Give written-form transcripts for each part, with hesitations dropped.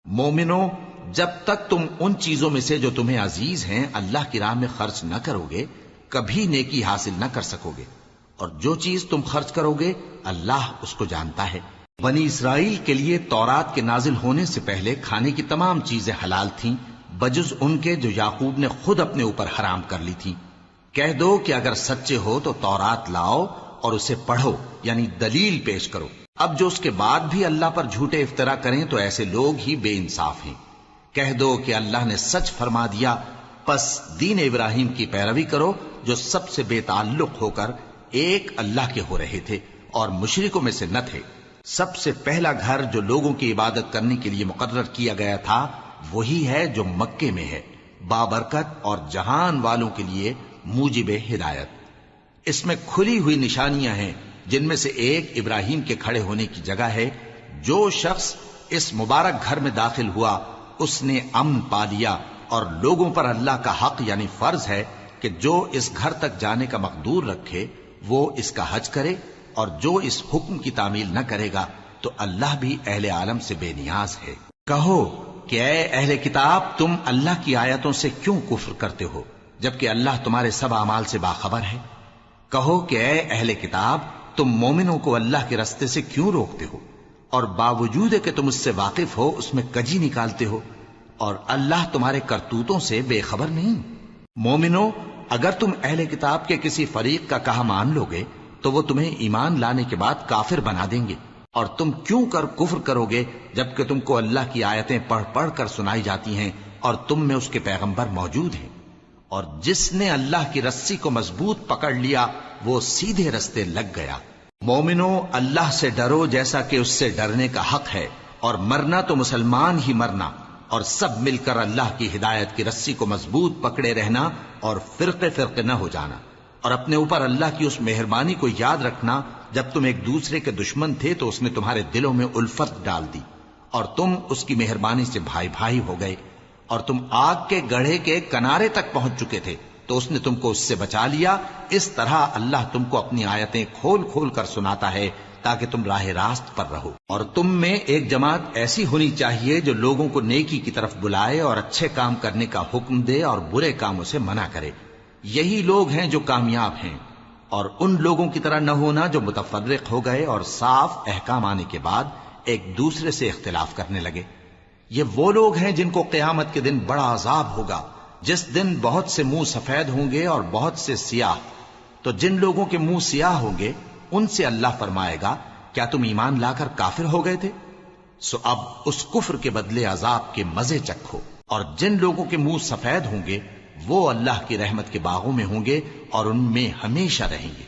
مومنو، جب تک تم ان چیزوں میں سے جو تمہیں عزیز ہیں اللہ کی راہ میں خرچ نہ کرو گے کبھی نیکی حاصل نہ کر سکو گے، اور جو چیز تم خرچ کرو گے اللہ اس کو جانتا ہے۔ بنی اسرائیل کے لیے تورات کے نازل ہونے سے پہلے کھانے کی تمام چیزیں حلال تھیں بجز ان کے جو یعقوب نے خود اپنے اوپر حرام کر لی تھی۔ کہہ دو کہ اگر سچے ہو تو تورات لاؤ اور اسے پڑھو، یعنی دلیل پیش کرو۔ اب جو اس کے بعد بھی اللہ پر جھوٹے افطرا کریں تو ایسے لوگ ہی بے انصاف ہیں۔ کہہ دو کہ اللہ نے سچ فرما دیا، پس دین ابراہیم کی پیروی کرو جو سب سے بے تعلق ہو کر ایک اللہ کے ہو رہے تھے اور مشرکوں میں سے نہ تھے۔ سب سے پہلا گھر جو لوگوں کی عبادت کرنے کے لیے مقرر کیا گیا تھا وہی ہے جو مکے میں ہے، بابرکت اور جہان والوں کے لیے موجب ہدایت۔ اس میں کھلی ہوئی نشانیاں ہیں جن میں سے ایک ابراہیم کے کھڑے ہونے کی جگہ ہے۔ جو شخص اس مبارک گھر میں داخل ہوا اس نے امن پا لیا، اور لوگوں پر اللہ کا حق یعنی فرض ہے کہ جو اس گھر تک جانے کا مقدور رکھے وہ اس کا حج کرے، اور جو اس حکم کی تعمیل نہ کرے گا تو اللہ بھی اہل عالم سے بے نیاز ہے۔ کہو کہ اے اہل کتاب، تم اللہ کی آیتوں سے کیوں کفر کرتے ہو جبکہ اللہ تمہارے سب اعمال سے باخبر ہے؟ کہو کہ اے اہل کتاب، تم مومنوں کو اللہ کے رستے سے کیوں روکتے ہو اور باوجود کہ تم اس سے واقف ہو اس میں کجی نکالتے ہو، اور اللہ تمہارے کرتوتوں سے بے خبر نہیں؟ مومنو، اگر تم اہل کتاب کے کسی فریق کا کہا مان لو گے تو وہ تمہیں ایمان لانے کے بعد کافر بنا دیں گے، اور تم کیوں کر کفر کرو گے جبکہ تم کو اللہ کی آیتیں پڑھ پڑھ کر سنائی جاتی ہیں اور تم میں اس کے پیغمبر موجود ہیں؟ اور جس نے اللہ کی رسی کو مضبوط پکڑ لیا وہ سیدھے رستے لگ گیا۔ مومنو، اللہ سے ڈرو جیسا کہ اس سے ڈرنے کا حق ہے، اور مرنا تو مسلمان ہی مرنا، اور سب مل کر اللہ کی ہدایت کی رسی کو مضبوط پکڑے رہنا اور فرقے فرقے نہ ہو جانا، اور اپنے اوپر اللہ کی اس مہربانی کو یاد رکھنا جب تم ایک دوسرے کے دشمن تھے تو اس نے تمہارے دلوں میں الفت ڈال دی اور تم اس کی مہربانی سے بھائی بھائی ہو گئے، اور تم آگ کے گڑھے کے کنارے تک پہنچ چکے تھے تو اس نے تم کو اس سے بچا لیا۔ اس طرح اللہ تم کو اپنی آیتیں کھول کھول کر سناتا ہے تاکہ تم راہ راست پر رہو۔ اور تم میں ایک جماعت ایسی ہونی چاہیے جو لوگوں کو نیکی کی طرف بلائے اور اچھے کام کرنے کا حکم دے اور برے کاموں سے منع کرے۔ یہی لوگ ہیں جو کامیاب ہیں، اور ان لوگوں کی طرح نہ ہونا جو متفرق ہو گئے اور صاف احکام آنے کے بعد ایک دوسرے سے اختلاف کرنے لگے۔ یہ وہ لوگ ہیں جن کو قیامت کے دن بڑا عذاب ہوگا، جس دن بہت سے منہ سفید ہوں گے اور بہت سے سیاہ۔ تو جن لوگوں کے منہ سیاہ ہوں گے ان سے اللہ فرمائے گا، کیا تم ایمان لا کر کافر ہو گئے تھے؟ سو اب اس کفر کے بدلے عذاب کے مزے چکھو۔ اور جن لوگوں کے منہ سفید ہوں گے وہ اللہ کی رحمت کے باغوں میں ہوں گے اور ان میں ہمیشہ رہیں گے۔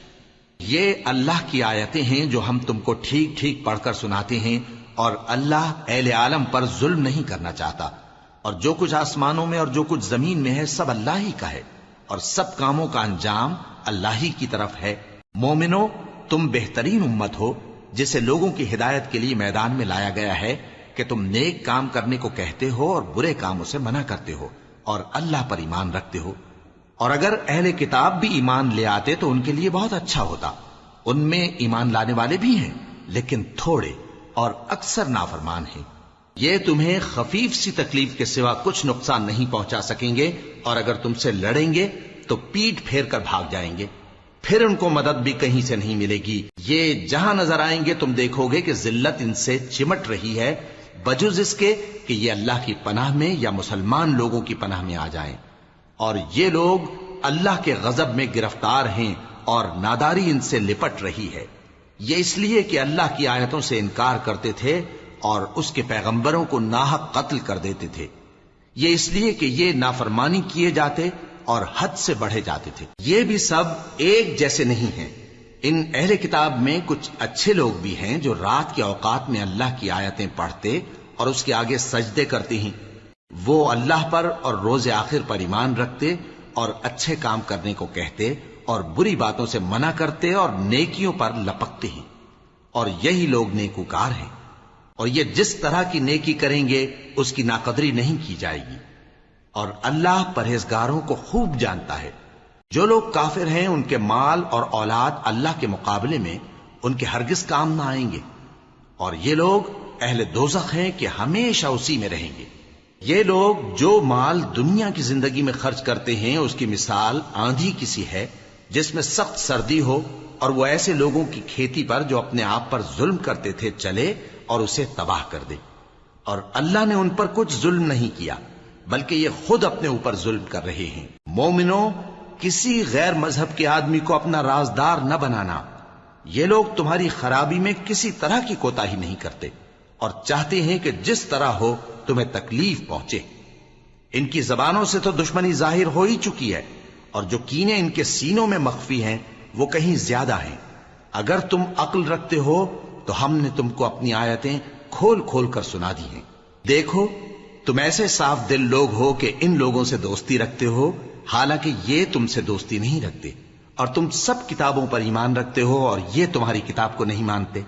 یہ اللہ کی آیتیں ہیں جو ہم تم کو ٹھیک ٹھیک پڑھ کر سناتے ہیں، اور اللہ اہل عالم پر ظلم نہیں کرنا چاہتا، اور جو کچھ آسمانوں میں اور جو کچھ زمین میں ہے سب اللہ ہی کا ہے، اور سب کاموں کا انجام اللہ ہی کی طرف ہے۔ مومنو، تم بہترین امت ہو جسے لوگوں کی ہدایت کے لیے میدان میں لایا گیا ہے کہ تم نیک کام کرنے کو کہتے ہو اور برے کاموں سے منع کرتے ہو اور اللہ پر ایمان رکھتے ہو۔ اور اگر اہل کتاب بھی ایمان لے آتے تو ان کے لیے بہت اچھا ہوتا، ان میں ایمان لانے والے بھی ہیں لیکن تھوڑے اور اکثر نافرمان ہیں۔ یہ تمہیں خفیف سی تکلیف کے سوا کچھ نقصان نہیں پہنچا سکیں گے، اور اگر تم سے لڑیں گے تو پیٹ پھیر کر بھاگ جائیں گے، پھر ان کو مدد بھی کہیں سے نہیں ملے گی۔ یہ جہاں نظر آئیں گے تم دیکھو گے کہ ذلت ان سے چمٹ رہی ہے، بجز اس کے کہ یہ اللہ کی پناہ میں یا مسلمان لوگوں کی پناہ میں آ جائیں۔ اور یہ لوگ اللہ کے غضب میں گرفتار ہیں اور ناداری ان سے لپٹ رہی ہے۔ یہ اس لیے کہ اللہ کی آیتوں سے انکار کرتے تھے اور اس کے پیغمبروں کو ناحق قتل کر دیتے تھے۔ یہ اس لیے کہ یہ نافرمانی کیے جاتے اور حد سے بڑھے جاتے تھے۔ یہ بھی سب ایک جیسے نہیں ہیں۔ ان اہل کتاب میں کچھ اچھے لوگ بھی ہیں جو رات کے اوقات میں اللہ کی آیتیں پڑھتے اور اس کے آگے سجدے کرتے ہیں۔ وہ اللہ پر اور روز آخر پر ایمان رکھتے اور اچھے کام کرنے کو کہتے اور بری باتوں سے منع کرتے اور نیکیوں پر لپکتے ہیں، اور یہی لوگ نیکوکار ہیں۔ اور یہ جس طرح کی نیکی کریں گے اس کی ناقدری نہیں کی جائے گی، اور اللہ پرہیزگاروں کو خوب جانتا ہے۔ جو لوگ کافر ہیں ان کے مال اور اولاد اللہ کے مقابلے میں ان کے ہرگز کام نہ آئیں گے، اور یہ لوگ اہل دوزخ ہیں کہ ہمیشہ اسی میں رہیں گے۔ یہ لوگ جو مال دنیا کی زندگی میں خرچ کرتے ہیں اس کی مثال آندھی کسی ہے جس میں سخت سردی ہو اور وہ ایسے لوگوں کی کھیتی پر جو اپنے آپ پر ظلم کرتے تھے چلے اور اسے تباہ کر دے۔ اور اللہ نے ان پر کچھ ظلم نہیں کیا بلکہ یہ خود اپنے اوپر ظلم کر رہے ہیں۔ مومنوں، کسی غیر مذہب کے آدمی کو اپنا رازدار نہ بنانا۔ یہ لوگ تمہاری خرابی میں کسی طرح کی کوتاہی نہیں کرتے اور چاہتے ہیں کہ جس طرح ہو تمہیں تکلیف پہنچے۔ ان کی زبانوں سے تو دشمنی ظاہر ہو ہی چکی ہے اور جو کینے ان کے سینوں میں مخفی ہیں وہ کہیں زیادہ ہیں۔ اگر تم عقل رکھتے ہو تو ہم نے تم کو اپنی آیتیں کھول کھول کر سنا دی ہیں۔ دیکھو، تم ایسے صاف دل لوگ ہو کہ ان لوگوں سے دوستی رکھتے ہو حالانکہ یہ تم سے دوستی نہیں رکھتے، اور تم سب کتابوں پر ایمان رکھتے ہو اور یہ تمہاری کتاب کو نہیں مانتے،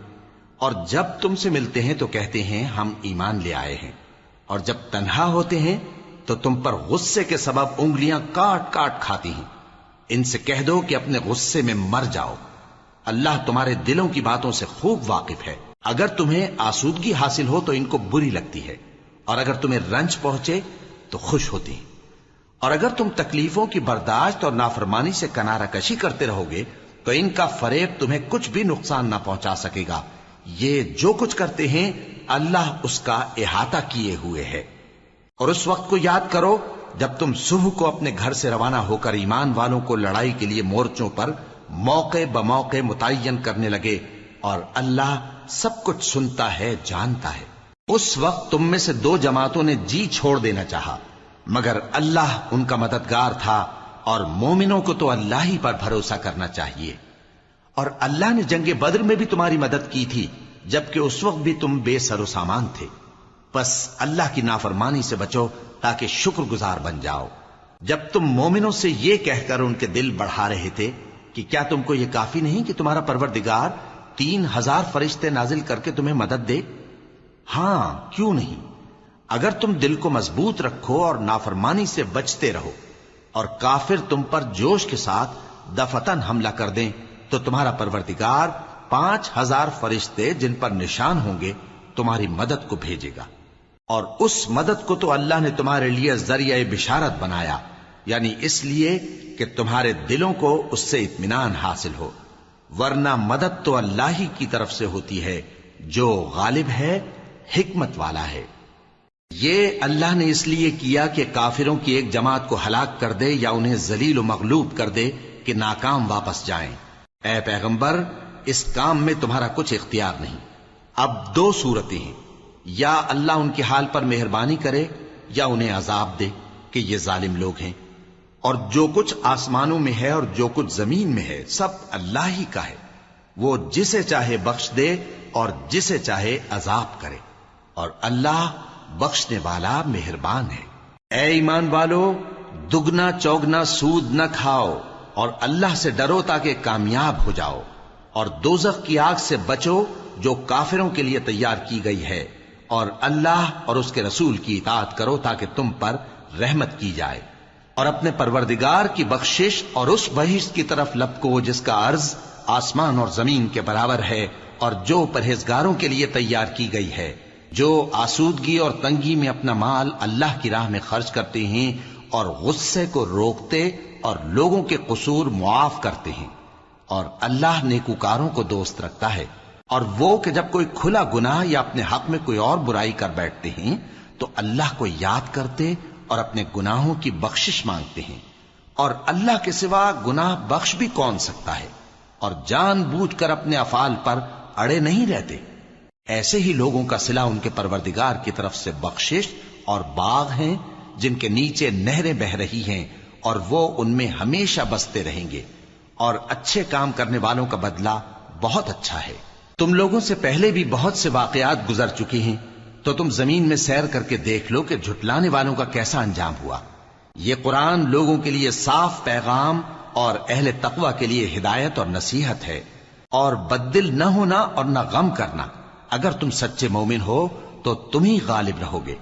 اور جب تم سے ملتے ہیں تو کہتے ہیں ہم ایمان لے آئے ہیں، اور جب تنہا ہوتے ہیں تو تم پر غصے کے سبب انگلیاں کاٹ کاٹ کھاتی ہیں۔ ان سے کہہ دو کہ اپنے غصے میں مر جاؤ، اللہ تمہارے دلوں کی باتوں سے خوب واقف ہے۔ اگر تمہیں آسودگی حاصل ہو تو ان کو بری لگتی ہے، اور اگر تمہیں رنج پہنچے تو خوش ہوتی ہیں، اور اگر تم تکلیفوں کی برداشت اور نافرمانی سے کنارہ کشی کرتے رہو گے تو ان کا فریب تمہیں کچھ بھی نقصان نہ پہنچا سکے گا۔ یہ جو کچھ کرتے ہیں اللہ اس کا احاطہ کیے ہوئے ہے۔ اور اس وقت کو یاد کرو جب تم صبح کو اپنے گھر سے روانہ ہو کر ایمان والوں کو لڑائی کے لیے مورچوں پر موقع بموقع متعین کرنے لگے، اور اللہ سب کچھ سنتا ہے، جانتا ہے۔ اس وقت تم میں سے دو جماعتوں نے جی چھوڑ دینا چاہا، مگر اللہ ان کا مددگار تھا، اور مومنوں کو تو اللہ ہی پر بھروسہ کرنا چاہیے۔ اور اللہ نے جنگ بدر میں بھی تمہاری مدد کی تھی جبکہ اس وقت بھی تم بے سر و سامان تھے، بس اللہ کی نافرمانی سے بچو تاکہ شکر گزار بن جاؤ۔ جب تم مومنوں سے یہ کہہ کر ان کے دل بڑھا رہے تھے کہ کیا تم کو یہ کافی نہیں کہ تمہارا پروردگار 3000 فرشتے نازل کر کے تمہیں مدد دے؟ ہاں، کیوں نہیں؟ اگر تم دل کو مضبوط رکھو اور نافرمانی سے بچتے رہو اور کافر تم پر جوش کے ساتھ دفتن حملہ کر دیں تو تمہارا پروردگار 5000 فرشتے جن پر نشان ہوں گے تمہاری مدد کو بھیجے گا، اور اس مدد کو تو اللہ نے تمہارے لیے ذریعہ بشارت بنایا، یعنی اس لیے کہ تمہارے دلوں کو اس سے اطمینان حاصل ہو، ورنہ مدد تو اللہ ہی کی طرف سے ہوتی ہے جو غالب ہے، حکمت والا ہے۔ یہ اللہ نے اس لیے کیا کہ کافروں کی ایک جماعت کو ہلاک کر دے یا انہیں ذلیل و مغلوب کر دے کہ ناکام واپس جائیں۔ اے پیغمبر، اس کام میں تمہارا کچھ اختیار نہیں۔ اب دو صورتیں ہیں، یا اللہ ان کے حال پر مہربانی کرے یا انہیں عذاب دے کہ یہ ظالم لوگ ہیں، اور جو کچھ آسمانوں میں ہے اور جو کچھ زمین میں ہے سب اللہ ہی کا ہے، وہ جسے چاہے بخش دے اور جسے چاہے عذاب کرے، اور اللہ بخشنے والا مہربان ہے۔ اے ایمان والو، دگنا چوگنا سود نہ کھاؤ اور اللہ سے ڈرو تاکہ کامیاب ہو جاؤ، اور دوزخ کی آگ سے بچو جو کافروں کے لیے تیار کی گئی ہے، اور اللہ اور اس کے رسول کی اطاعت کرو تاکہ تم پر رحمت کی جائے، اور اپنے پروردگار کی بخشش اور اس بہشت کی طرف لپکو جس کا عرض آسمان اور زمین کے برابر ہے، اور جو پرہیزگاروں کے لیے تیار کی گئی ہے، جو آسودگی اور تنگی میں اپنا مال اللہ کی راہ میں خرچ کرتے ہیں اور غصے کو روکتے اور لوگوں کے قصور معاف کرتے ہیں، اور اللہ نیکوکاروں کو دوست رکھتا ہے۔ اور وہ کہ جب کوئی کھلا گناہ یا اپنے حق میں کوئی اور برائی کر بیٹھتے ہیں تو اللہ کو یاد کرتے اور اپنے گناہوں کی بخشش مانگتے ہیں، اور اللہ کے سوا گناہ بخش بھی کون سکتا ہے، اور جان بوجھ کر اپنے افعال پر اڑے نہیں رہتے۔ ایسے ہی لوگوں کا صلہ ان کے پروردگار کی طرف سے بخشش اور باغ ہیں جن کے نیچے نہریں بہ رہی ہیں، اور وہ ان میں ہمیشہ بستے رہیں گے، اور اچھے کام کرنے والوں کا بدلہ بہت اچھا ہے۔ تم لوگوں سے پہلے بھی بہت سے واقعات گزر چکے ہیں، تو تم زمین میں سیر کر کے دیکھ لو کہ جھٹلانے والوں کا کیسا انجام ہوا۔ یہ قرآن لوگوں کے لیے صاف پیغام اور اہل تقوی کے لیے ہدایت اور نصیحت ہے، اور بددل نہ ہونا اور نہ غم کرنا۔ اگر تم سچے مومن ہو تو تم ہی غالب رہو گے۔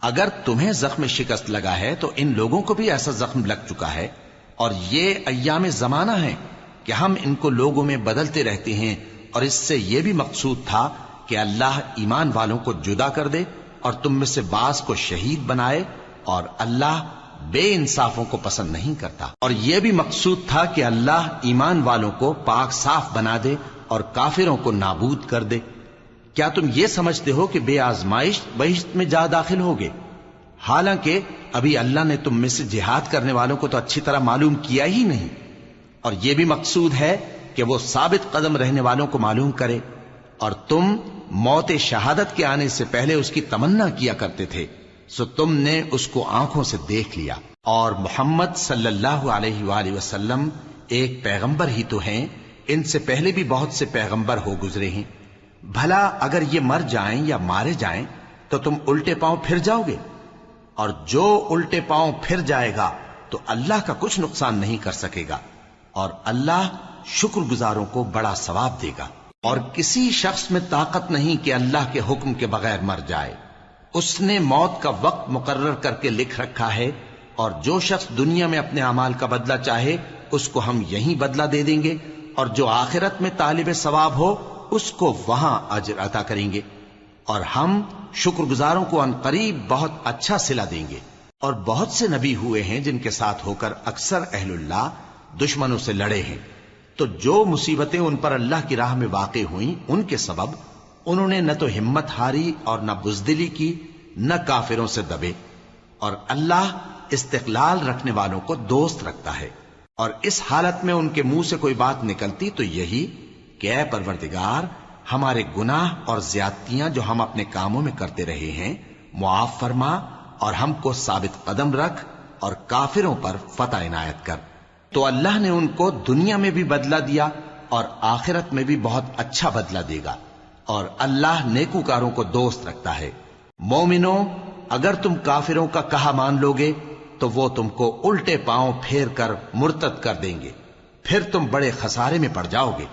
اگر تمہیں زخم شکست لگا ہے تو ان لوگوں کو بھی ایسا زخم لگ چکا ہے، اور یہ ایام زمانہ ہے کہ ہم ان کو لوگوں میں بدلتے رہتے ہیں، اور اس سے یہ بھی مقصود تھا کہ اللہ ایمان والوں کو جدا کر دے اور تم میں سے بعض کو شہید بنائے، اور اللہ بے انصافوں کو پسند نہیں کرتا۔ اور یہ بھی مقصود تھا کہ اللہ ایمان والوں کو پاک صاف بنا دے اور کافروں کو نابود کر دے۔ کیا تم یہ سمجھتے ہو کہ بے آزمائش بہشت میں جا داخل ہوگے؟ حالانکہ ابھی اللہ نے تم میں سے جہاد کرنے والوں کو تو اچھی طرح معلوم کیا ہی نہیں۔ اور یہ بھی مقصود ہے کہ وہ ثابت قدم رہنے والوں کو معلوم کرے، اور تم موت شہادت کے آنے سے پہلے اس کی تمنا کیا کرتے تھے، سو تم نے اس کو آنکھوں سے دیکھ لیا۔ اور محمد صلی اللہ علیہ وآلہ وسلم ایک پیغمبر ہی تو ہیں، ان سے پہلے بھی بہت سے پیغمبر ہو گزرے ہیں۔ بھلا اگر یہ مر جائیں یا مارے جائیں تو تم الٹے پاؤں پھر جاؤ گے؟ اور جو الٹے پاؤں پھر جائے گا تو اللہ کا کچھ نقصان نہیں کر سکے گا، اور اللہ شکر گزاروں کو بڑا ثواب دے گا۔ اور کسی شخص میں طاقت نہیں کہ اللہ کے حکم کے بغیر مر جائے، اس نے موت کا وقت مقرر کر کے لکھ رکھا ہے، اور جو شخص دنیا میں اپنے اعمال کا بدلہ چاہے اس کو ہم یہیں بدلہ دے دیں گے، اور جو آخرت میں طالب ثواب ہو اس کو وہاں اجر عطا کریں گے، اور ہم شکر گزاروں کو عنقریب بہت اچھا صلہ دیں گے۔ اور بہت سے نبی ہوئے ہیں جن کے ساتھ ہو کر اکثر اہل اللہ دشمنوں سے لڑے ہیں، تو جو مصیبتیں ان پر اللہ کی راہ میں واقع ہوئیں ان کے سبب انہوں نے نہ تو ہمت ہاری اور نہ بزدلی کی، نہ کافروں سے دبے۔ اور اللہ استقلال رکھنے والوں کو دوست رکھتا ہے، اور اس حالت میں ان کے منہ سے کوئی بات نکلتی تو یہی کہ اے پروردگار، ہمارے گناہ اور زیادتیاں جو ہم اپنے کاموں میں کرتے رہے ہیں معاف فرما، اور ہم کو ثابت قدم رکھ اور کافروں پر فتح عنایت کر۔ تو اللہ نے ان کو دنیا میں بھی بدلہ دیا اور آخرت میں بھی بہت اچھا بدلہ دے گا، اور اللہ نیکوکاروں کو دوست رکھتا ہے۔ مومنوں، اگر تم کافروں کا کہا مان لوگے تو وہ تم کو الٹے پاؤں پھیر کر مرتد کر دیں گے، پھر تم بڑے خسارے میں پڑ جاؤ گے۔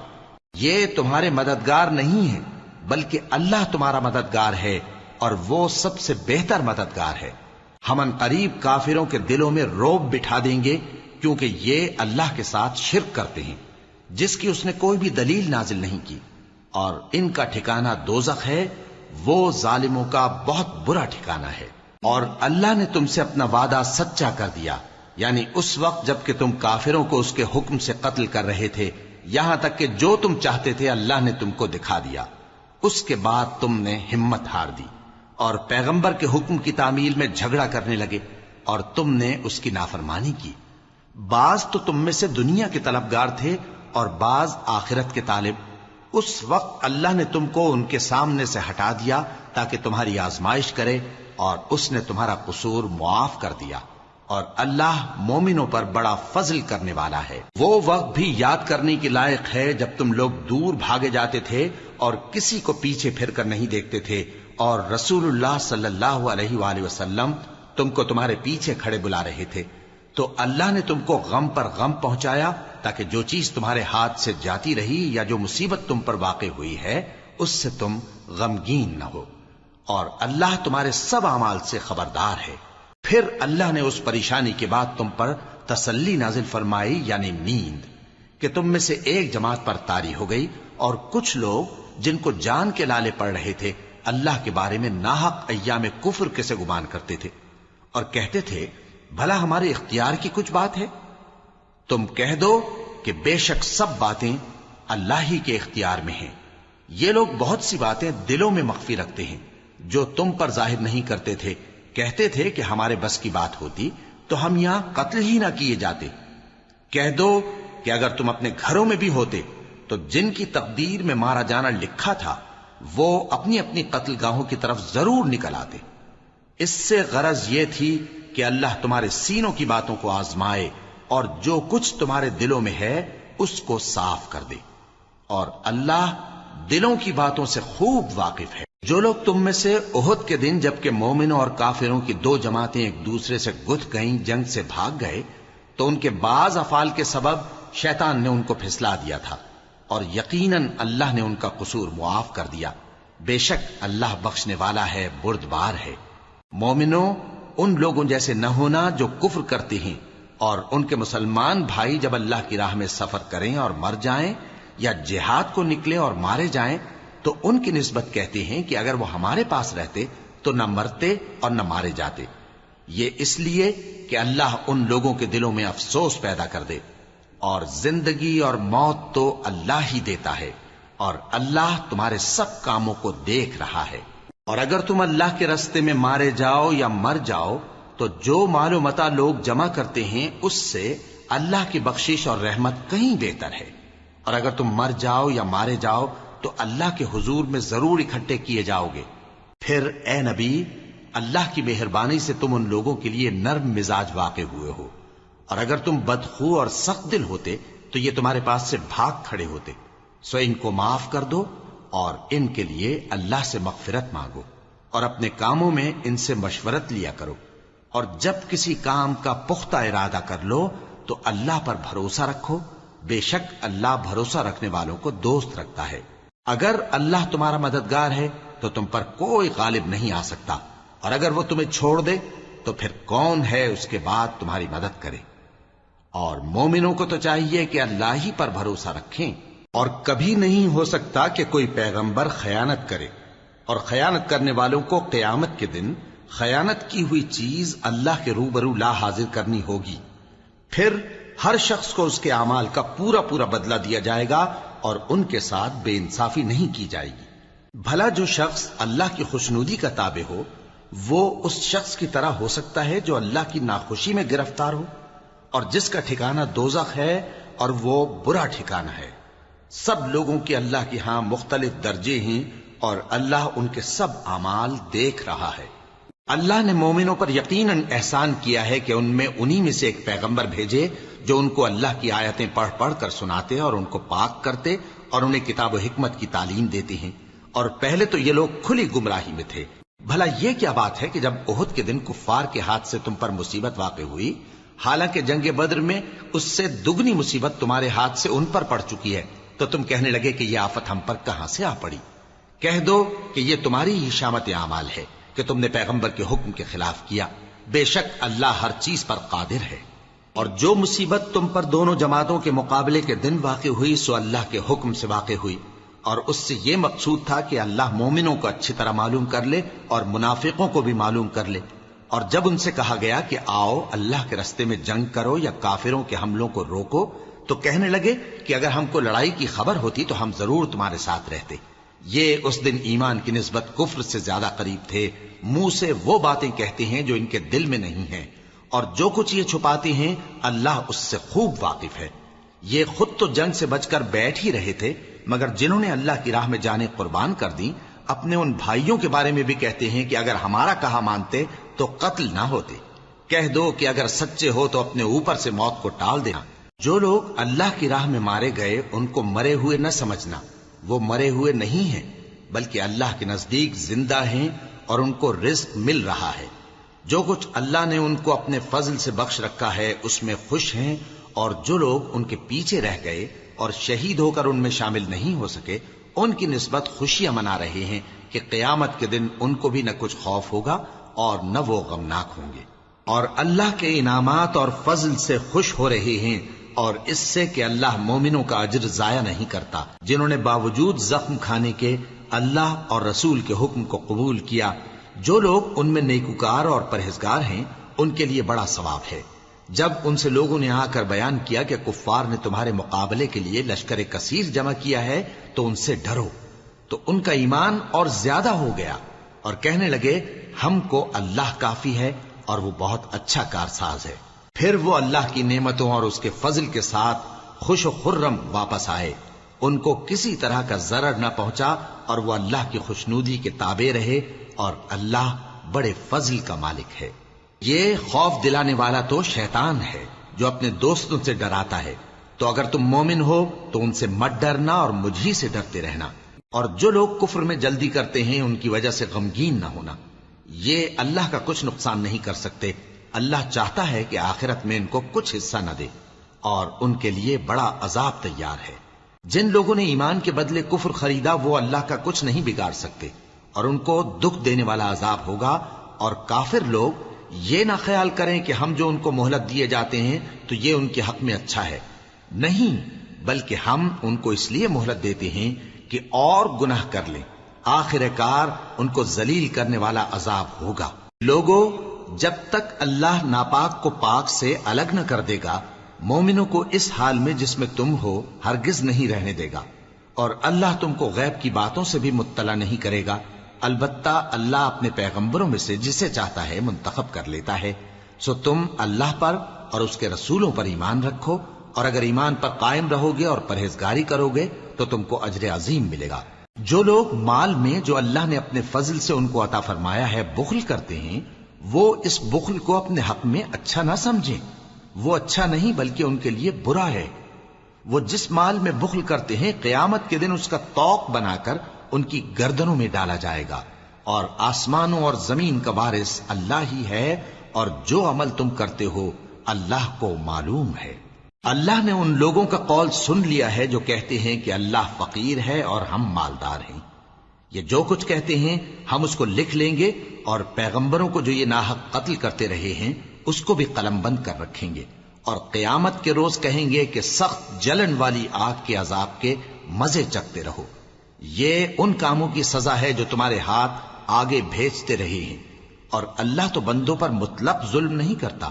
یہ تمہارے مددگار نہیں ہیں بلکہ اللہ تمہارا مددگار ہے، اور وہ سب سے بہتر مددگار ہے۔ ہم عنقریب کافروں کے دلوں میں رعب بٹھا دیں گے، کیونکہ یہ اللہ کے ساتھ شرک کرتے ہیں جس کی اس نے کوئی بھی دلیل نازل نہیں کی، اور ان کا ٹھکانہ دوزخ ہے، وہ ظالموں کا بہت برا ٹھکانہ ہے۔ اور اللہ نے تم سے اپنا وعدہ سچا کر دیا، یعنی اس وقت جب کہ تم کافروں کو اس کے حکم سے قتل کر رہے تھے، یہاں تک کہ جو تم چاہتے تھے اللہ نے تم کو دکھا دیا، اس کے بعد تم نے ہمت ہار دی اور پیغمبر کے حکم کی تعمیل میں جھگڑا کرنے لگے، اور تم نے اس کی نافرمانی کی۔ بعض تو تم میں سے دنیا کے طلبگار تھے اور بعض آخرت کے طالب۔ اس وقت اللہ نے تم کو ان کے سامنے سے ہٹا دیا تاکہ تمہاری آزمائش کرے، اور اس نے تمہارا قصور معاف کر دیا، اور اللہ مومنوں پر بڑا فضل کرنے والا ہے۔ وہ وقت بھی یاد کرنے کے لائق ہے جب تم لوگ دور بھاگے جاتے تھے اور کسی کو پیچھے پھر کر نہیں دیکھتے تھے، اور رسول اللہ صلی اللہ علیہ وآلہ وسلم تم کو تمہارے پیچھے کھڑے بلا رہے تھے، تو اللہ نے تم کو غم پر غم پہنچایا تاکہ جو چیز تمہارے ہاتھ سے جاتی رہی یا جو مصیبت تم پر واقع ہوئی ہے اس سے تم غمگین نہ ہو، اور اللہ تمہارے سب اعمال سے خبردار ہے۔ پھر اللہ نے اس پریشانی کے بعد تم پر تسلی نازل فرمائی، یعنی نیند، کہ تم میں سے ایک جماعت پر طاری ہو گئی، اور کچھ لوگ جن کو جان کے لالے پڑ رہے تھے اللہ کے بارے میں ناحق ایام کفر کے سے گمان کرتے تھے، اور کہتے تھے بھلا ہمارے اختیار کی کچھ بات ہے؟ تم کہہ دو کہ بے شک سب باتیں اللہ ہی کے اختیار میں ہیں۔ یہ لوگ بہت سی باتیں دلوں میں مخفی رکھتے ہیں جو تم پر ظاہر نہیں کرتے تھے۔ کہتے تھے کہ ہمارے بس کی بات ہوتی تو ہم یہاں قتل ہی نہ کیے جاتے۔ کہہ دو کہ اگر تم اپنے گھروں میں بھی ہوتے تو جن کی تقدیر میں مارا جانا لکھا تھا وہ اپنی اپنی قتل گاہوں کی طرف ضرور نکل آتے۔ اس سے غرض یہ تھی کہ اللہ تمہارے سینوں کی باتوں کو آزمائے اور جو کچھ تمہارے دلوں میں ہے اس کو صاف کر دے، اور اللہ دلوں کی باتوں سے خوب واقف ہے۔ جو لوگ تم میں سے احد کے دن جبکہ مومنوں اور کافروں کی دو جماعتیں ایک دوسرے سے گتھ گئیں جنگ سے بھاگ گئے تو ان کے بعض افعال کے سبب شیطان نے ان کو پھسلا دیا تھا، اور یقیناً اللہ نے ان کا قصور معاف کر دیا۔ بے شک اللہ بخشنے والا ہے، بردبار ہے۔ مومنوں، ان لوگوں جیسے نہ ہونا جو کفر کرتے ہیں، اور ان کے مسلمان بھائی جب اللہ کی راہ میں سفر کریں اور مر جائیں یا جہاد کو نکلے اور مارے جائیں تو ان کی نسبت کہتے ہیں کہ اگر وہ ہمارے پاس رہتے تو نہ مرتے اور نہ مارے جاتے، یہ اس لیے کہ اللہ ان لوگوں کے دلوں میں افسوس پیدا کر دے، اور زندگی اور موت تو اللہ ہی دیتا ہے، اور اللہ تمہارے سب کاموں کو دیکھ رہا ہے۔ اور اگر تم اللہ کے راستے میں مارے جاؤ یا مر جاؤ تو جو مال و متاع لوگ جمع کرتے ہیں اس سے اللہ کی بخشش اور رحمت کہیں بہتر ہے، اور اگر تم مر جاؤ یا مارے جاؤ تو اللہ کے حضور میں ضرور اکٹھے کیے جاؤ گے۔ پھر اے نبی، اللہ کی مہربانی سے تم ان لوگوں کے لیے نرم مزاج واقع ہوئے ہو، اور اگر تم بدخو اور سخت دل ہوتے تو یہ تمہارے پاس سے بھاگ کھڑے ہوتے، سو ان کو معاف کر دو اور ان کے لیے اللہ سے مغفرت مانگو، اور اپنے کاموں میں ان سے مشورت لیا کرو، اور جب کسی کام کا پختہ ارادہ کر لو تو اللہ پر بھروسہ رکھو، بے شک اللہ بھروسہ رکھنے والوں کو دوست رکھتا ہے۔ اگر اللہ تمہارا مددگار ہے تو تم پر کوئی غالب نہیں آ سکتا، اور اگر وہ تمہیں چھوڑ دے تو پھر کون ہے اس کے بعد تمہاری مدد کرے۔ اور مومنوں کو تو چاہیے کہ اللہ ہی پر بھروسہ رکھیں، اور کبھی نہیں ہو سکتا کہ کوئی پیغمبر خیانت کرے، اور خیانت کرنے والوں کو قیامت کے دن خیانت کی ہوئی چیز اللہ کے روبرو لا حاضر کرنی ہوگی، پھر ہر شخص کو اس کے اعمال کا پورا پورا بدلہ دیا جائے گا، اور ان کے ساتھ بے انصافی نہیں کی جائے گی۔ بھلا جو شخص اللہ کی خوشنودی کا تابع ہو وہ اس شخص کی طرح ہو سکتا ہے جو اللہ کی ناخوشی میں گرفتار ہو، اور جس کا ٹھکانہ دوزخ ہے اور وہ برا ٹھکانہ ہے۔ سب لوگوں کے اللہ کے ہاں مختلف درجے ہیں، اور اللہ ان کے سب اعمال دیکھ رہا ہے۔ اللہ نے مومنوں پر یقیناً احسان کیا ہے کہ ان میں انہی میں سے ایک پیغمبر بھیجے جو ان کو اللہ کی آیتیں پڑھ پڑھ کر سناتے اور ان کو پاک کرتے اور انہیں کتاب و حکمت کی تعلیم دیتے ہیں، اور پہلے تو یہ لوگ کھلی گمراہی میں تھے۔ بھلا یہ کیا بات ہے کہ جب احد کے دن کفار کے ہاتھ سے تم پر مصیبت واقع ہوئی، حالانکہ جنگ بدر میں اس سے دگنی مصیبت تمہارے ہاتھ سے ان پر پڑ چکی ہے، تو تم کہنے لگے کہ یہ آفت ہم پر کہاں سے آ پڑی؟ کہہ دو کہ یہ تمہاری ہی شامت اعمال ہے کہ تم نے پیغمبر کے حکم کے خلاف کیا، بے شک اللہ ہر چیز پر قادر ہے۔ اور جو مصیبت تم پر دونوں جماعتوں کے مقابلے کے دن واقع ہوئی سو اللہ کے حکم سے واقع ہوئی، اور اس سے یہ مقصود تھا کہ اللہ مومنوں کو اچھی طرح معلوم کر لے اور منافقوں کو بھی معلوم کر لے۔ اور جب ان سے کہا گیا کہ آؤ اللہ کے راستے میں جنگ کرو یا کافروں کے حملوں کو روکو، تو کہنے لگے کہ اگر ہم کو لڑائی کی خبر ہوتی تو ہم ضرور تمہارے ساتھ رہتے۔ یہ اس دن ایمان کی نسبت کفر سے زیادہ قریب تھے، منہ سے وہ باتیں کہتے ہیں جو ان کے دل میں نہیں ہیں، اور جو کچھ یہ چھپاتے ہیں اللہ اس سے خوب واقف ہے۔ یہ خود تو جنگ سے بچ کر بیٹھ ہی رہے تھے، مگر جنہوں نے اللہ کی راہ میں جانیں قربان کر دیں اپنے ان بھائیوں کے بارے میں بھی کہتے ہیں کہ اگر ہمارا کہا مانتے تو قتل نہ ہوتے۔ کہہ دو کہ اگر سچے ہو تو اپنے اوپر سے موت کو ٹال دینا۔ جو لوگ اللہ کی راہ میں مارے گئے ان کو مرے ہوئے نہ سمجھنا، وہ مرے ہوئے نہیں ہیں بلکہ اللہ کے نزدیک زندہ ہیں اور ان کو رزق مل رہا ہے۔ جو کچھ اللہ نے ان کو اپنے فضل سے بخش رکھا ہے اس میں خوش ہیں، اور جو لوگ ان کے پیچھے رہ گئے اور شہید ہو کر ان میں شامل نہیں ہو سکے ان کی نسبت خوشیاں منا رہے ہیں کہ قیامت کے دن ان کو بھی نہ کچھ خوف ہوگا اور نہ وہ غمناک ہوں گے، اور اللہ کے انعامات اور فضل سے خوش ہو رہے ہیں، اور اس سے کہ اللہ مومنوں کا اجر ضائع نہیں کرتا جنہوں نے باوجود زخم کھانے کے اللہ اور رسول کے حکم کو قبول کیا۔ جو لوگ ان میں نیکوکار اور پرہیزگار ہیں ان کے لیے بڑا ثواب ہے۔ جب ان سے لوگوں نے آ کر بیان کیا کہ کفار نے تمہارے مقابلے کے لیے لشکر کثیر جمع کیا ہے تو ان سے ڈرو، تو ان کا ایمان اور زیادہ ہو گیا، اور کہنے لگے ہم کو اللہ کافی ہے اور وہ بہت اچھا کارساز ہے۔ پھر وہ اللہ کی نعمتوں اور اس کے فضل کے ساتھ خوش و خرم واپس آئے، ان کو کسی طرح کا ضرر نہ پہنچا، اور وہ اللہ کی خوشنودی کے تابع رہے، اور اللہ بڑے فضل کا مالک ہے۔ یہ خوف دلانے والا تو شیطان ہے جو اپنے دوستوں سے ڈراتا ہے، تو اگر تم مومن ہو تو ان سے مت ڈرنا اور مجھ ہی سے ڈرتے رہنا، اور جو لوگ کفر میں جلدی کرتے ہیں ان کی وجہ سے غمگین نہ ہونا، یہ اللہ کا کچھ نقصان نہیں کر سکتے۔ اللہ چاہتا ہے کہ آخرت میں ان کو کچھ حصہ نہ دے، اور ان کے لیے بڑا عذاب تیار ہے۔ جن لوگوں نے ایمان کے بدلے کفر خریدا وہ اللہ کا کچھ نہیں بگاڑ سکتے، اور ان کو دکھ دینے والا عذاب ہوگا۔ اور کافر لوگ یہ نہ خیال کریں کہ ہم جو ان کو مہلت دیے جاتے ہیں تو یہ ان کے حق میں اچھا ہے، نہیں، بلکہ ہم ان کو اس لیے مہلت دیتے ہیں کہ اور گناہ کر لیں، آخر کار ان کو ذلیل کرنے والا عذاب ہوگا۔ لوگو، جب تک اللہ ناپاک کو پاک سے الگ نہ کر دے گا، مومنوں کو اس حال میں جس میں تم ہو ہرگز نہیں رہنے دے گا، اور اللہ تم کو غیب کی باتوں سے بھی مطلع نہیں کرے گا۔ البتہ اللہ اپنے پیغمبروں میں سے جسے چاہتا ہے منتخب کر لیتا ہے۔ سو تم اللہ پر اور اس کے رسولوں پر ایمان رکھو، اور اگر ایمان پر قائم رہو گے اور پرہیزگاری کرو گے تو تم کو اجر عظیم ملے گا۔ جو لوگ مال میں جو اللہ نے اپنے فضل سے ان کو عطا فرمایا ہے بخل کرتے ہیں، وہ اس بخل کو اپنے حق میں اچھا نہ سمجھیں، وہ اچھا نہیں بلکہ ان کے لیے برا ہے۔ وہ جس مال میں بخل کرتے ہیں قیامت کے دن اس کا طوق بنا کر ان کی گردنوں میں ڈالا جائے گا، اور آسمانوں اور زمین کا وارث اللہ ہی ہے، اور جو عمل تم کرتے ہو اللہ کو معلوم ہے۔ اللہ نے ان لوگوں کا قول سن لیا ہے جو کہتے ہیں کہ اللہ فقیر ہے اور ہم مالدار ہیں۔ یہ جو کچھ کہتے ہیں ہم اس کو لکھ لیں گے، اور پیغمبروں کو جو یہ ناحق قتل کرتے رہے ہیں اس کو بھی قلم بند کر رکھیں گے، اور قیامت کے روز کہیں گے کہ سخت جلن والی آگ کے عذاب کے مزے چکتے رہو۔ یہ ان کاموں کی سزا ہے جو تمہارے ہاتھ آگے بھیجتے رہے ہیں، اور اللہ تو بندوں پر مطلق ظلم نہیں کرتا۔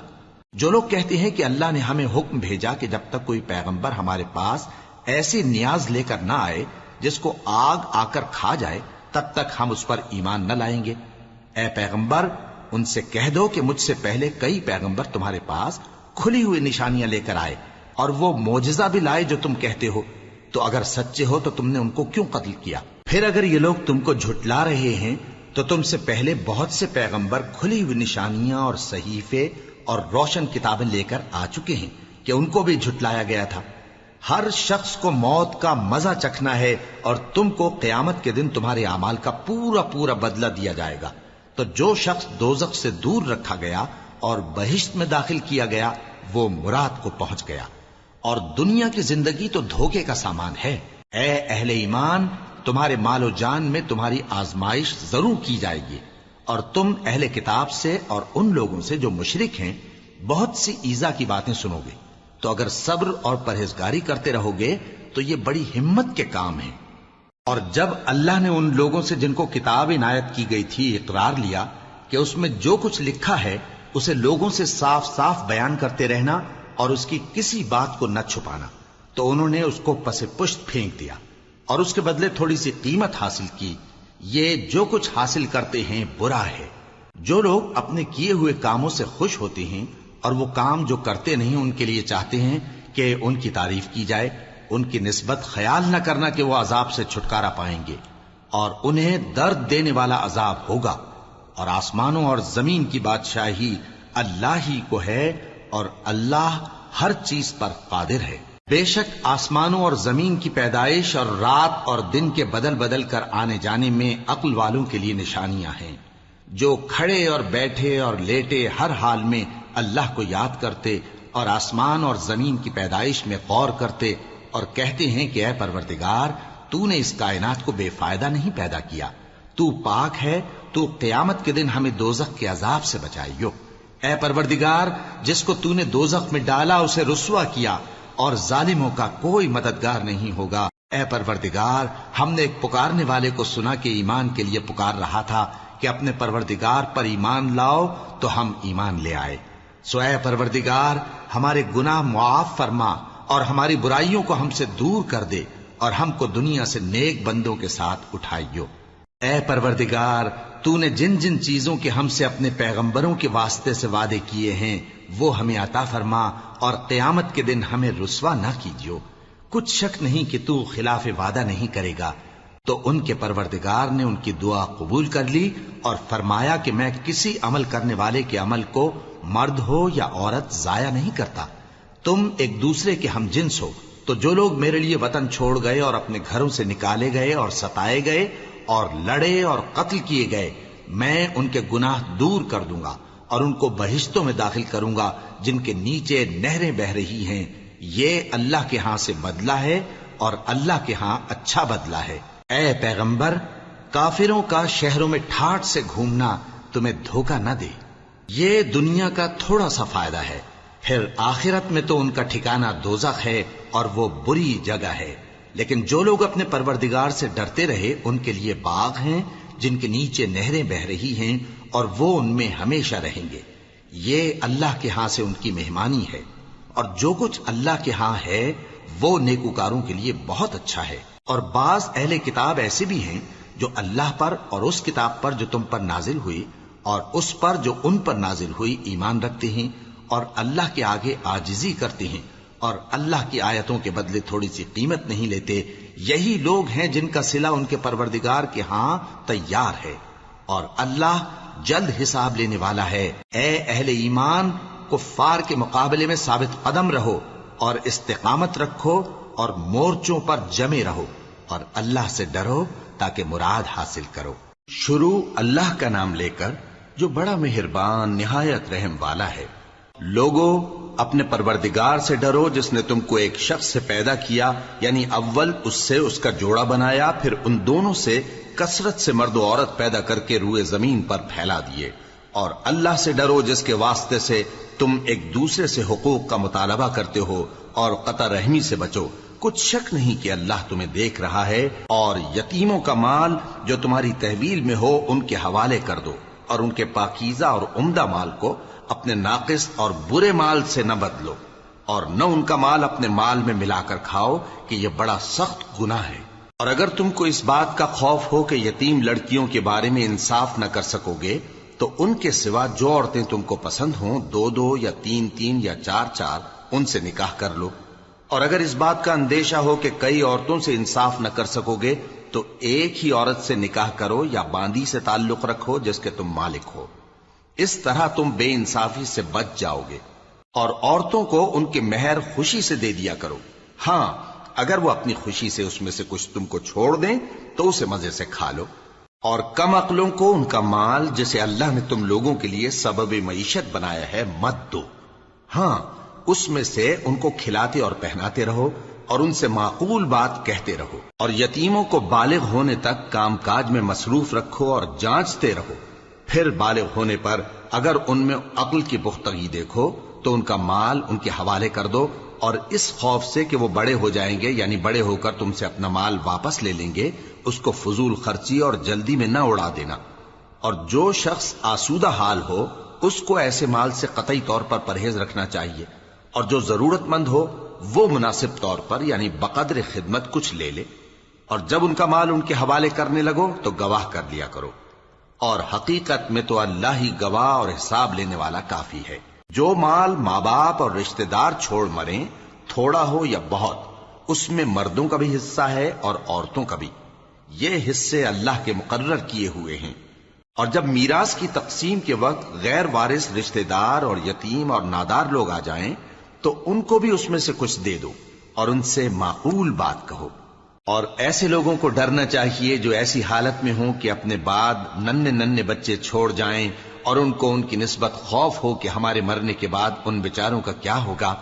جو لوگ کہتے ہیں کہ اللہ نے ہمیں حکم بھیجا کہ جب تک کوئی پیغمبر ہمارے پاس ایسی نیاز لے کر نہ آئے جس کو آگ آ کر کھا جائے تب تک ہم اس پر ایمان نہ لائیں گے، اے پیغمبر ان سے کہہ دو کہ مجھ سے پہلے کئی پیغمبر تمہارے پاس کھلی ہوئی نشانیاں لے کر آئے، اور وہ معجزہ بھی لائے جو تم کہتے ہو، تو اگر سچے ہو تو تم نے ان کو کیوں قتل کیا؟ پھر اگر یہ لوگ تم کو جھٹلا رہے ہیں تو تم سے پہلے بہت سے پیغمبر کھلی ہوئی نشانیاں اور صحیفے اور روشن کتابیں لے کر آ چکے ہیں کہ ان کو بھی جھٹلایا گیا تھا۔ ہر شخص کو موت کا مزہ چکھنا ہے، اور تم کو قیامت کے دن تمہارے اعمال کا پورا پورا بدلہ دیا جائے گا۔ تو جو شخص دوزخ سے دور رکھا گیا اور بہشت میں داخل کیا گیا وہ مراد کو پہنچ گیا، اور دنیا کی زندگی تو دھوکے کا سامان ہے۔ اے اہل ایمان، تمہارے مال و جان میں تمہاری آزمائش ضرور کی جائے گی، اور تم اہل کتاب سے اور ان لوگوں سے جو مشرک ہیں بہت سی ایذا کی باتیں سنو گے، تو اگر صبر اور پرہیزگاری کرتے رہو گے تو یہ بڑی ہمت کے کام ہیں۔ اور جب اللہ نے ان لوگوں سے جن کو کتاب عنایت کی گئی تھی اقرار لیا کہ اس میں جو کچھ لکھا ہے اسے لوگوں سے صاف صاف بیان کرتے رہنا اور اس کی کسی بات کو نہ چھپانا، تو انہوں نے اس کو پس پشت پھینک دیا اور اس کے بدلے تھوڑی سی قیمت حاصل کی۔ یہ جو کچھ حاصل کرتے ہیں برا ہے۔ جو لوگ اپنے کیے ہوئے کاموں سے خوش ہوتے ہیں اور وہ کام جو کرتے نہیں ان کے لیے چاہتے ہیں کہ ان کی تعریف کی جائے، ان کی نسبت خیال نہ کرنا کہ وہ عذاب سے چھٹکارا پائیں گے، اور انہیں درد دینے والا عذاب ہوگا۔ اور آسمانوں اور زمین کی بادشاہی اللہ ہی کو ہے، اور اللہ ہر چیز پر قادر ہے۔ بے شک آسمانوں اور زمین کی پیدائش اور رات اور دن کے بدل بدل کر آنے جانے میں عقل والوں کے لیے نشانیاں ہیں، جو کھڑے اور بیٹھے اور لیٹے ہر حال میں اللہ کو یاد کرتے اور آسمان اور زمین کی پیدائش میں غور کرتے اور کہتے ہیں کہ اے پروردگار، تو نے اس کائنات کو بے فائدہ نہیں پیدا کیا، تو پاک ہے، تو قیامت کے دن ہمیں دوزخ کے عذاب سے بچائیو۔ اے پروردگار، جس کو تو نے دوزخ میں ڈالا اسے رسوا کیا، اور ظالموں کا کوئی مددگار نہیں ہوگا۔ اے پروردگار، ہم نے ایک پکارنے والے کو سنا کہ ایمان کے لیے پکار رہا تھا کہ اپنے پروردگار پر ایمان لاؤ، تو ہم ایمان لے آئے۔ سو اے پروردگار، ہمارے گناہ معاف فرما اور ہماری برائیوں کو ہم سے دور کر دے، اور ہم کو دنیا سے نیک بندوں کے ساتھ اٹھائیو۔ اے پروردگار، تو نے جن جن چیزوں کے ہم سے اپنے پیغمبروں کے واسطے سے وعدے کیے ہیں وہ ہمیں عطا فرما، اور قیامت کے دن ہمیں رسوا نہ کیجیو۔ کچھ شک نہیں کہ تو خلاف وعدہ نہیں کرے گا۔ تو ان کے پروردگار نے ان کی دعا قبول کر لی اور فرمایا کہ میں کسی عمل کرنے والے کے عمل کو مرد ہو یا عورت ضائع نہیں کرتا۔ تم ایک دوسرے کے ہم جنس ہو، تو جو لوگ میرے لیے وطن چھوڑ گئے اور اپنے گھروں سے نکالے گئے اور ستائے گئے اور لڑے اور قتل کیے گئے، میں ان کے گناہ دور کر دوں گا اور ان کو بہشتوں میں داخل کروں گا جن کے نیچے نہریں بہ رہی ہیں۔ یہ اللہ کے ہاں سے بدلہ ہے، اور اللہ کے ہاں اچھا بدلہ ہے۔ اے پیغمبر، کافروں کا شہروں میں ٹھاٹ سے گھومنا تمہیں دھوکہ نہ دے۔ یہ دنیا کا تھوڑا سا فائدہ ہے، پھر آخرت میں تو ان کا ٹھکانہ دوزخ ہے، اور وہ بری جگہ ہے۔ لیکن جو لوگ اپنے پروردگار سے ڈرتے رہے ان کے لیے باغ ہیں جن کے نیچے نہریں بہ رہی ہیں اور وہ ان میں ہمیشہ رہیں گے. یہ اللہ کے ہاں سے ان کی مہمانی ہے، اور جو کچھ اللہ کے ہاں ہے وہ نیکوکاروں کے لیے بہت اچھا ہے. اور بعض اہل کتاب ایسے بھی ہیں جو اللہ پر اور اس کتاب پر جو تم پر نازل ہوئی اور اس پر جو ان پر نازل ہوئی ایمان رکھتے ہیں اور اللہ کے آگے عاجزی کرتے ہیں اور اللہ کی آیتوں کے بدلے تھوڑی سی قیمت نہیں لیتے. یہی لوگ ہیں جن کا صلہ ان کے پروردگار کے ہاں تیار ہے، اور اللہ جلد حساب لینے والا ہے. اے اہل ایمان، کفار کے مقابلے میں ثابت قدم رہو اور استقامت رکھو اور مورچوں پر جمے رہو اور اللہ سے ڈرو تاکہ مراد حاصل کرو. شروع اللہ کا نام لے کر جو بڑا مہربان نہایت رحم والا ہے. لوگو اپنے پروردگار سے ڈرو جس نے تم کو ایک شخص سے پیدا کیا، یعنی اول اس سے اس کا جوڑا بنایا، پھر ان دونوں سے کثرت سے مرد و عورت پیدا کر کے روئے زمین پر پھیلا دیے. اور اللہ سے ڈرو جس کے واسطے سے تم ایک دوسرے سے حقوق کا مطالبہ کرتے ہو، اور قطع رحمی سے بچو. کچھ شک نہیں کہ اللہ تمہیں دیکھ رہا ہے. اور یتیموں کا مال جو تمہاری تحویل میں ہو ان کے حوالے کر دو، اور ان کے پاکیزہ اور عمدہ مال کو اپنے ناقص اور برے مال سے نہ بدلو، اور نہ ان کا مال اپنے مال میں ملا کر کھاؤ کہ یہ بڑا سخت گناہ ہے. اور اگر تم کو اس بات کا خوف ہو کہ یتیم لڑکیوں کے بارے میں انصاف نہ کر سکو گے تو ان کے سوا جو عورتیں تم کو پسند ہوں، 2 یا 3 یا 4 ان سے نکاح کر لو. اور اگر اس بات کا اندیشہ ہو کہ کئی عورتوں سے انصاف نہ کر سکو گے تو ایک ہی عورت سے نکاح کرو یا باندی سے تعلق رکھو جس کے تم مالک ہو. اس طرح تم بے انصافی سے بچ جاؤ گے. اور عورتوں کو ان کے مہر خوشی سے دے دیا کرو. ہاں، اگر وہ اپنی خوشی سے اس میں سے کچھ تم کو چھوڑ دیں تو اسے مزے سے کھا لو. اور کم عقلوں کو ان کا مال جسے اللہ نے تم لوگوں کے لیے سبب معیشت بنایا ہے مت دو. ہاں، اس میں سے ان کو کھلاتے اور پہناتے رہو اور ان سے معقول بات کہتے رہو. اور یتیموں کو بالغ ہونے تک کام کاج میں مصروف رکھو اور جانچتے رہو. پھر بالغ ہونے پر اگر ان میں عقل کی پختگی دیکھو تو ان کا مال ان کے حوالے کر دو، اور اس خوف سے کہ وہ بڑے ہو جائیں گے، یعنی بڑے ہو کر تم سے اپنا مال واپس لے لیں گے، اس کو فضول خرچی اور جلدی میں نہ اڑا دینا. اور جو شخص آسودہ حال ہو اس کو ایسے مال سے قطعی طور پر پرہیز رکھنا چاہیے، اور جو ضرورت مند ہو وہ مناسب طور پر یعنی بقدر خدمت کچھ لے لے. اور جب ان کا مال ان کے حوالے کرنے لگو تو گواہ کر لیا کرو. اور حقیقت میں تو اللہ ہی گواہ اور حساب لینے والا کافی ہے. جو مال ماں باپ اور رشتہ دار چھوڑ مریں، تھوڑا ہو یا بہت، اس میں مردوں کا بھی حصہ ہے اور عورتوں کا بھی. یہ حصے اللہ کے مقرر کیے ہوئے ہیں. اور جب میراث کی تقسیم کے وقت غیر وارث رشتہ دار اور یتیم اور نادار لوگ آ جائیں تو ان کو بھی اس میں سے کچھ دے دو اور ان سے معقول بات کہو. اور ایسے لوگوں کو ڈرنا چاہیے جو ایسی حالت میں ہوں کہ اپنے بعد ننھے بچے چھوڑ جائیں اور ان کو ان کی نسبت خوف ہو کہ ہمارے مرنے کے بعد ان بیچاروں کا کیا ہوگا.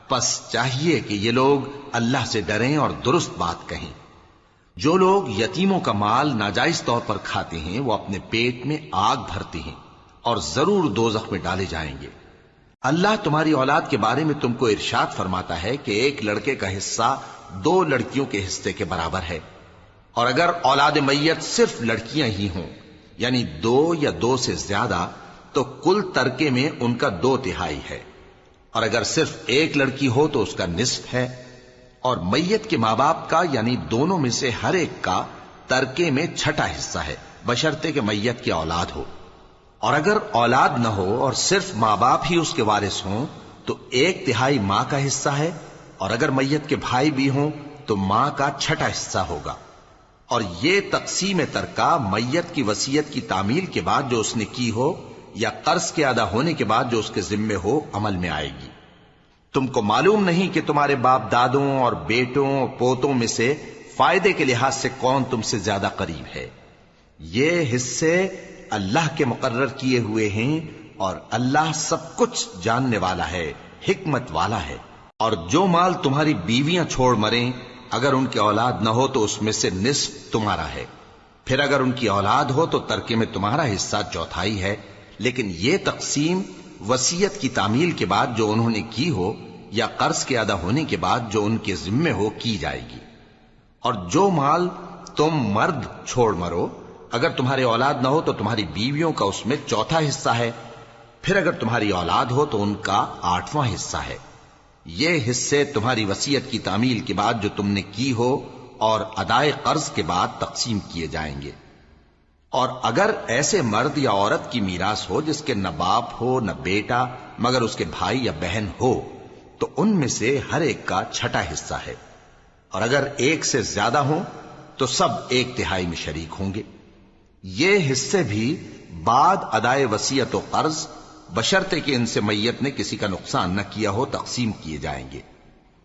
پس چاہیے کہ یہ لوگ اللہ سے ڈریں اور درست بات کہیں. جو لوگ یتیموں کا مال ناجائز طور پر کھاتے ہیں وہ اپنے پیٹ میں آگ بھرتے ہیں اور ضرور دوزخ میں ڈالے جائیں گے. اللہ تمہاری اولاد کے بارے میں تم کو ارشاد فرماتا ہے کہ ایک لڑکے کا حصہ 2 لڑکیوں کے حصے کے برابر ہے. اور اگر اولاد میت صرف لڑکیاں ہی ہوں یعنی 2 یا 2 سے زیادہ تو کل ترکے میں ان کا 2/3 ہے. اور اگر صرف ایک لڑکی ہو تو اس کا نصف ہے. اور میت کے ماں باپ کا یعنی دونوں میں سے ہر ایک کا ترکے میں 6واں حصہ ہے بشرطے کہ میت کی اولاد ہو. اور اگر اولاد نہ ہو اور صرف ماں باپ ہی اس کے وارث ہوں تو 1/3 ماں کا حصہ ہے. اور اگر میت کے بھائی بھی ہوں تو ماں کا 6واں حصہ ہوگا. اور یہ تقسیم ترکہ میت کی وصیت کی تعمیل کے بعد جو اس نے کی ہو یا قرض کے ادا ہونے کے بعد جو اس کے ذمے ہو عمل میں آئے گی. تم کو معلوم نہیں کہ تمہارے باپ دادوں اور بیٹوں اور پوتوں میں سے فائدے کے لحاظ سے کون تم سے زیادہ قریب ہے. یہ حصے اللہ کے مقرر کیے ہوئے ہیں اور اللہ سب کچھ جاننے والا ہے، حکمت والا ہے. اور جو مال تمہاری بیویاں چھوڑ مریں اگر ان کی اولاد نہ ہو تو اس میں سے نصف تمہارا ہے. پھر اگر ان کی اولاد ہو تو ترکے میں تمہارا حصہ 1/4 ہے. لیکن یہ تقسیم وصیت کی تعمیل کے بعد جو انہوں نے کی ہو یا قرض کے ادا ہونے کے بعد جو ان کے ذمے ہو کی جائے گی. اور جو مال تم مرد چھوڑ مرو، اگر تمہارے اولاد نہ ہو تو تمہاری بیویوں کا اس میں چوتھا حصہ ہے، پھر اگر تمہاری اولاد ہو تو ان کا 8واں حصہ ہے۔ یہ حصے تمہاری وصیت کی تعمیل کے بعد جو تم نے کی ہو اور ادائے قرض کے بعد تقسیم کیے جائیں گے۔ اور اگر ایسے مرد یا عورت کی میراث ہو جس کے نہ باپ ہو نہ بیٹا مگر اس کے بھائی یا بہن ہو، تو ان میں سے ہر ایک کا چھٹا حصہ ہے، اور اگر ایک سے زیادہ ہوں تو سب 1/3 میں شریک ہوں گے۔ یہ حصے بھی بعد ادائے وصیت و قرض بشرطے کہ ان سے میت نے کسی کا نقصان نہ کیا ہو تقسیم کیے جائیں گے۔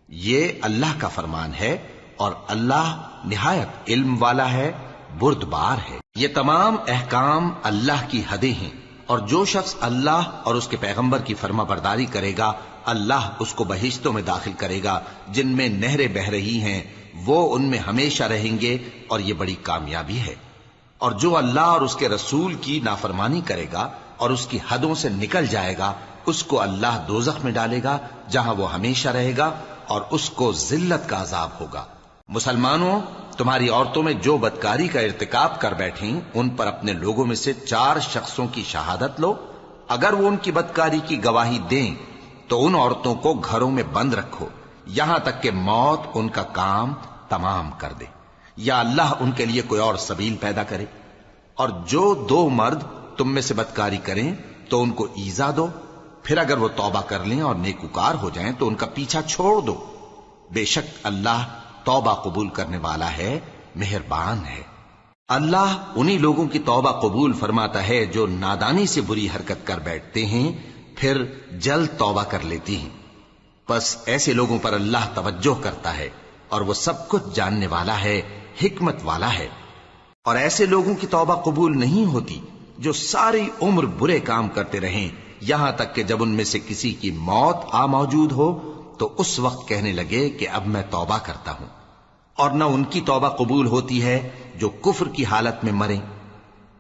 یہ اللہ کا فرمان ہے اور اللہ نہایت علم والا ہے، بردبار ہے۔ یہ تمام احکام اللہ کی حدیں ہیں، اور جو شخص اللہ اور اس کے پیغمبر کی فرما برداری کرے گا اللہ اس کو بہشتوں میں داخل کرے گا جن میں نہریں بہ رہی ہیں، وہ ان میں ہمیشہ رہیں گے، اور یہ بڑی کامیابی ہے۔ اور جو اللہ اور اس کے رسول کی نافرمانی کرے گا اور اس کی حدوں سے نکل جائے گا، اس کو اللہ دوزخ میں ڈالے گا جہاں وہ ہمیشہ رہے گا، اور اس کو ذلت کا عذاب ہوگا۔ مسلمانوں، تمہاری عورتوں میں جو بدکاری کا ارتکاب کر بیٹھیں ان پر اپنے لوگوں میں سے 4 شخصوں کی شہادت لو۔ اگر وہ ان کی بدکاری کی گواہی دیں تو ان عورتوں کو گھروں میں بند رکھو یہاں تک کہ موت ان کا کام تمام کر دے، یا اللہ ان کے لیے کوئی اور سبیل پیدا کرے۔ اور جو 2 مرد تم میں سے بدکاری کریں تو ان کو ایذا دو، پھر اگر وہ توبہ کر لیں اور نیکوکار ہو جائیں تو ان کا پیچھا چھوڑ دو۔ بے شک اللہ توبہ قبول کرنے والا ہے، مہربان ہے۔ اللہ انہی لوگوں کی توبہ قبول فرماتا ہے جو نادانی سے بری حرکت کر بیٹھتے ہیں پھر جلد توبہ کر لیتی ہیں، بس ایسے لوگوں پر اللہ توجہ کرتا ہے اور وہ سب کچھ جاننے والا ہے، حکمت والا ہے۔ اور ایسے لوگوں کی توبہ قبول نہیں ہوتی جو ساری عمر برے کام کرتے رہیں یہاں تک کہ جب ان میں سے کسی کی موت آ موجود ہو تو اس وقت کہنے لگے کہ اب میں توبہ کرتا ہوں۔ اور نہ ان کی توبہ قبول ہوتی ہے جو کفر کی حالت میں مریں۔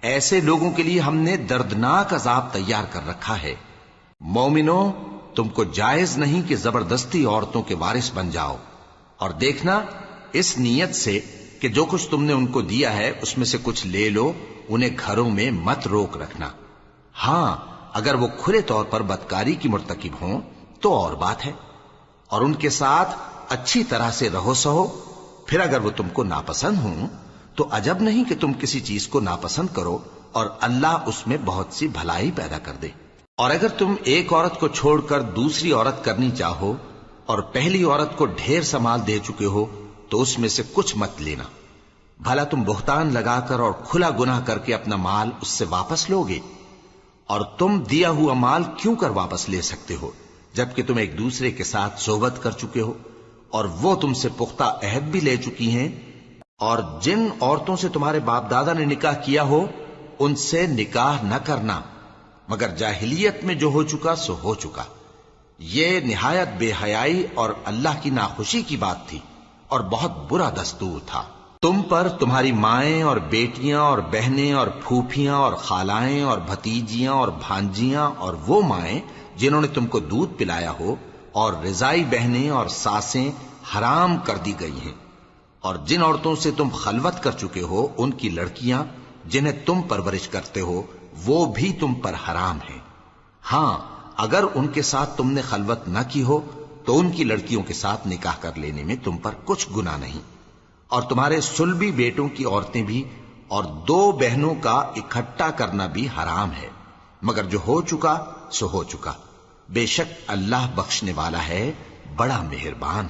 ایسے لوگوں کے لیے ہم نے دردناک عذاب تیار کر رکھا ہے۔ مومنوں، تم کو جائز نہیں کہ زبردستی عورتوں کے وارث بن جاؤ، اور دیکھنا اس نیت سے کہ جو کچھ تم نے ان کو دیا ہے اس میں سے کچھ لے لو، انہیں گھروں میں مت روک رکھنا۔ ہاں، اگر وہ کھلے طور پر بدکاری کی مرتکب ہوں تو اور بات ہے، اور ان کے ساتھ اچھی طرح سے رہو سہو۔ پھر اگر وہ تم کو ناپسند ہوں تو عجب نہیں کہ تم کسی چیز کو ناپسند کرو، اور اللہ اس میں بہت سی بھلائی پیدا کر دے۔ اور اگر تم ایک عورت کو چھوڑ کر دوسری عورت کرنی چاہو اور پہلی عورت کو ڈھیر سا مال دے چکے ہو تو اس میں سے کچھ مت لینا، بھلا تم بہتان لگا کر اور کھلا گناہ کر کے اپنا مال اس سے واپس لوگے؟ اور تم دیا ہوا مال کیوں کر واپس لے سکتے ہو جبکہ تم ایک دوسرے کے ساتھ صحبت کر چکے ہو اور وہ تم سے پختہ عہد بھی لے چکی ہیں؟ اور جن عورتوں سے تمہارے باپ دادا نے نکاح کیا ہو ان سے نکاح نہ کرنا مگر جاہلیت میں جو ہو چکا سو ہو چکا۔ یہ نہایت بے حیائی اور اللہ کی ناخوشی کی بات تھی اور بہت برا دستور تھا۔ تم پر تمہاری مائیں اور بیٹیاں اور بہنیں اور پھوپھیاں اور خالائیں اور بھتیجیاں اور بھانجیاں اور وہ مائیں جنہوں نے تم کو دودھ پلایا ہو اور رضائی بہنیں اور ساسیں حرام کر دی گئی ہیں، اور جن عورتوں سے تم خلوت کر چکے ہو ان کی لڑکیاں جنہیں تم پرورش کرتے ہو وہ بھی تم پر حرام ہیں۔ ہاں، اگر ان کے ساتھ تم نے خلوت نہ کی ہو تو ان کی لڑکیوں کے ساتھ نکاح کر لینے میں تم پر کچھ گناہ نہیں۔ اور تمہارے صلبی بیٹوں کی عورتیں بھی اور 2 بہنوں کا اکٹھا کرنا بھی حرام ہے، مگر جو ہو چکا سو ہو چکا۔ بے شک اللہ بخشنے والا ہے، بڑا مہربان۔